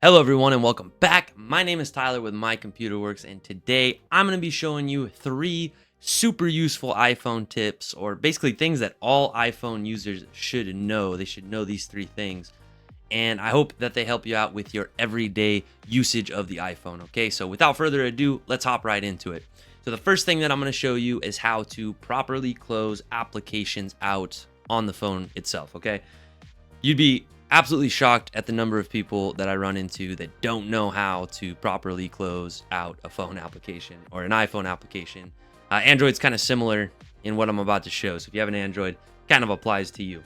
Hello everyone and welcome back. My name is Tyler with My Computer Works, and today I'm going to be showing you 3 super useful iPhone tips, or basically things that all iPhone users should know. They should know these 3 things, and I hope that they help you out with your everyday usage of the iPhone. Okay, so without further ado, let's hop right into it. So the first thing that I'm going to show you is how to properly close applications out on the phone itself. Okay, you'd be absolutely shocked at the number of people that I run into that don't know how to properly close out a phone application or an iPhone application. Android's kind of similar in what I'm about to show. So if you have an Android, kind of applies to you.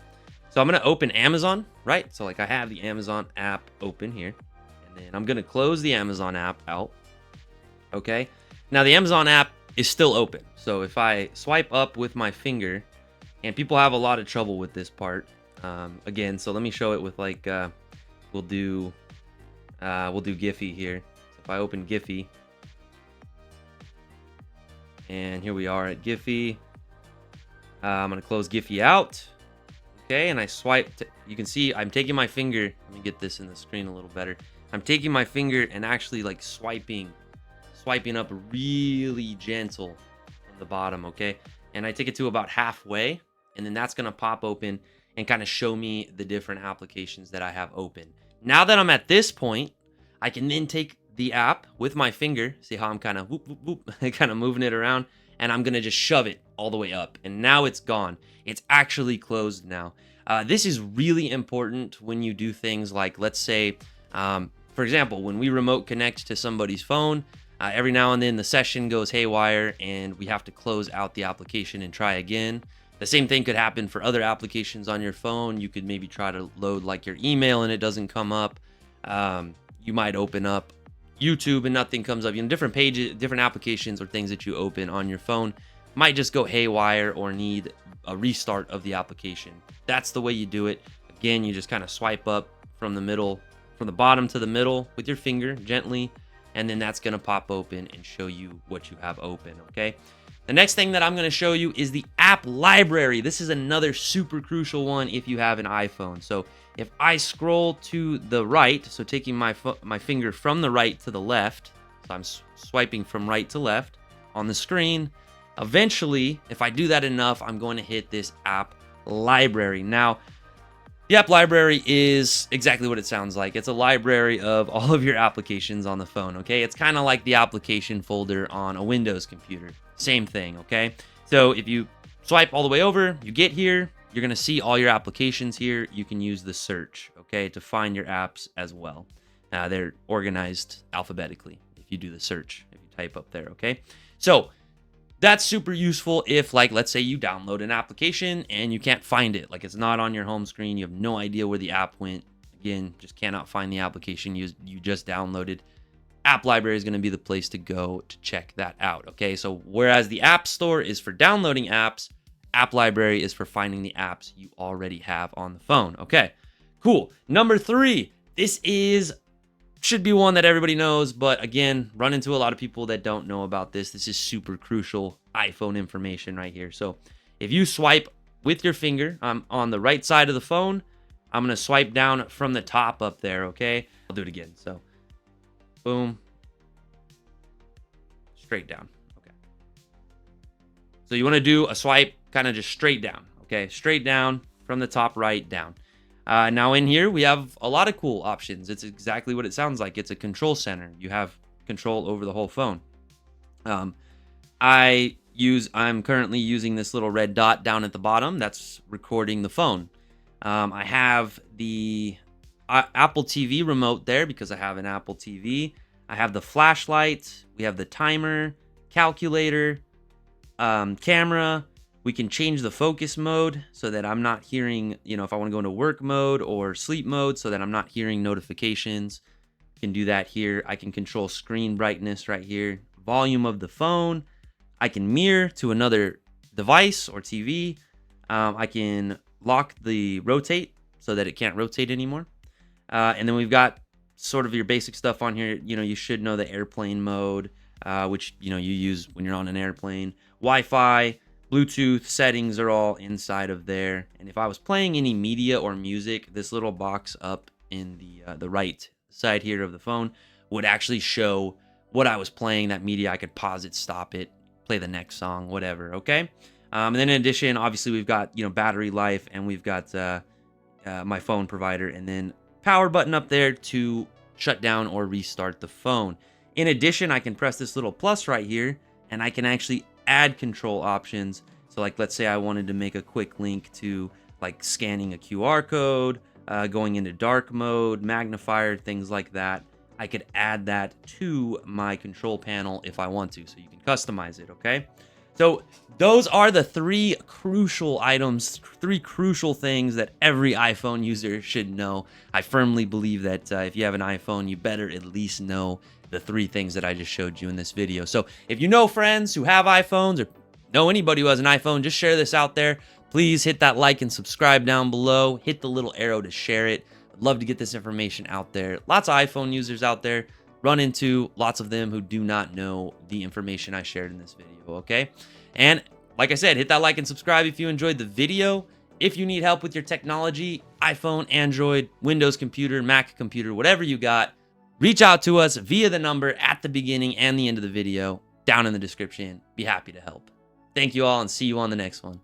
So I'm going to open Amazon, right? So like I have the Amazon app open here, and then I'm going to close the Amazon app out. Okay. Now the Amazon app is still open. So if I swipe up with my finger, and people have a lot of trouble with this part, again, so let me show it with like we'll do Giphy here. So if I open Giphy, and here we are at Giphy, I'm gonna close Giphy out. Okay, and I swipe. You can see I'm taking my finger. Let me get this in the screen a little better. I'm taking my finger and actually like swiping up really gentle from the bottom. Okay, and I take it to about halfway, and then that's gonna pop open and kind of show me the different applications that I have open. Now that I'm at this point, I can then take the app with my finger, see how I'm kind of whoop, whoop, whoop, kind of moving it around, and I'm gonna just shove it all the way up. And now it's gone. It's actually closed now. This is really important when you do things like, let's say, for example, when we remote connect to somebody's phone, every now and then the session goes haywire and we have to close out the application and try again. The same thing could happen for other applications on your phone. You could maybe try to load like your email and it doesn't come up. You might open up YouTube and nothing comes up. Different pages, different applications or things that you open on your phone might just go haywire or need a restart of the application. That's the way you do it. Again, you just kind of swipe up from the bottom to the middle with your finger gently, and then that's going to pop open and show you what you have open. Okay. The next thing that I'm going to show you is the app library. This is another super crucial one if you have an iPhone. So if I scroll to the right, so taking my finger from the right to the left, so I'm swiping from right to left on the screen, eventually, if I do that enough, I'm going to hit this app library. Now, the app library is exactly what it sounds like. It's a library of all of your applications on the phone, okay? It's kind of like the application folder on a Windows computer. Same thing, okay? So if you swipe all the way over, you get here, you're going to see all your applications here. You can use the search, okay, to find your apps as well. They're organized alphabetically if you do the search, if you type up there, okay? So that's super useful if, like, let's say you download an application and you can't find it. Like, it's not on your home screen. You have no idea where the app went. Again, just cannot find the application you just downloaded. App library is going to be the place to go to check that out. Okay, so whereas the App Store is for downloading apps, app library is for finding the apps you already have on the phone. Okay, cool. Number 3, this should be one that everybody knows, but again, run into a lot of people that don't know about this. This is super crucial iPhone information right here. So if you swipe with your finger on the right side of the phone, I'm going to swipe down from the top up there. Okay, I'll do it again. So boom, straight down. Okay, so you want to do a swipe kind of just straight down. Okay, straight down from the top right down. Now in here we have a lot of cool options. It's exactly what it sounds like. It's a control center. You have control over the whole phone. I'm currently using this little red dot down at the bottom. That's recording the phone. I have the Apple TV remote there because I have an Apple TV. I have the flashlight. We have the timer, calculator, camera. We can change the focus mode so that I'm not hearing, if I want to go into work mode or sleep mode so that I'm not hearing notifications. I can do that here. I can control screen brightness right here, volume of the phone. I can mirror to another device or TV. I can lock the rotate so that it can't rotate anymore. And then we've got sort of your basic stuff on here. You should know the airplane mode, which, you use when you're on an airplane. Wi-Fi, Bluetooth settings are all inside of there. And if I was playing any media or music, this little box up in the right the side here of the phone would actually show what I was playing, that media. I could pause it, stop it, play the next song, whatever. Okay. And then in addition, obviously we've got, battery life, and we've got my phone provider, and then power button up there to shut down or restart the phone. In addition, I can press this little plus right here, and I can actually add control options. So like, let's say I wanted to make a quick link to like scanning a QR code, going into dark mode, magnifier, things like that. I could add that to my control panel if I want to, so you can customize it, okay? So those are the three crucial items, three crucial things that every iPhone user should know. I firmly believe that if you have an iPhone, you better at least know the three things that I just showed you in this video. So if you know friends who have iPhones, or know anybody who has an iPhone, just share this out there. Please hit that like and subscribe down below. Hit the little arrow to share it. I'd love to get this information out there. Lots of iPhone users out there. Run into lots of them who do not know the information I shared in this video, okay? And like I said, hit that like and subscribe if you enjoyed the video. If you need help with your technology, iPhone, Android, Windows computer, Mac computer, whatever you got, reach out to us via the number at the beginning and the end of the video down in the description. Be happy to help. Thank you all, and see you on the next one.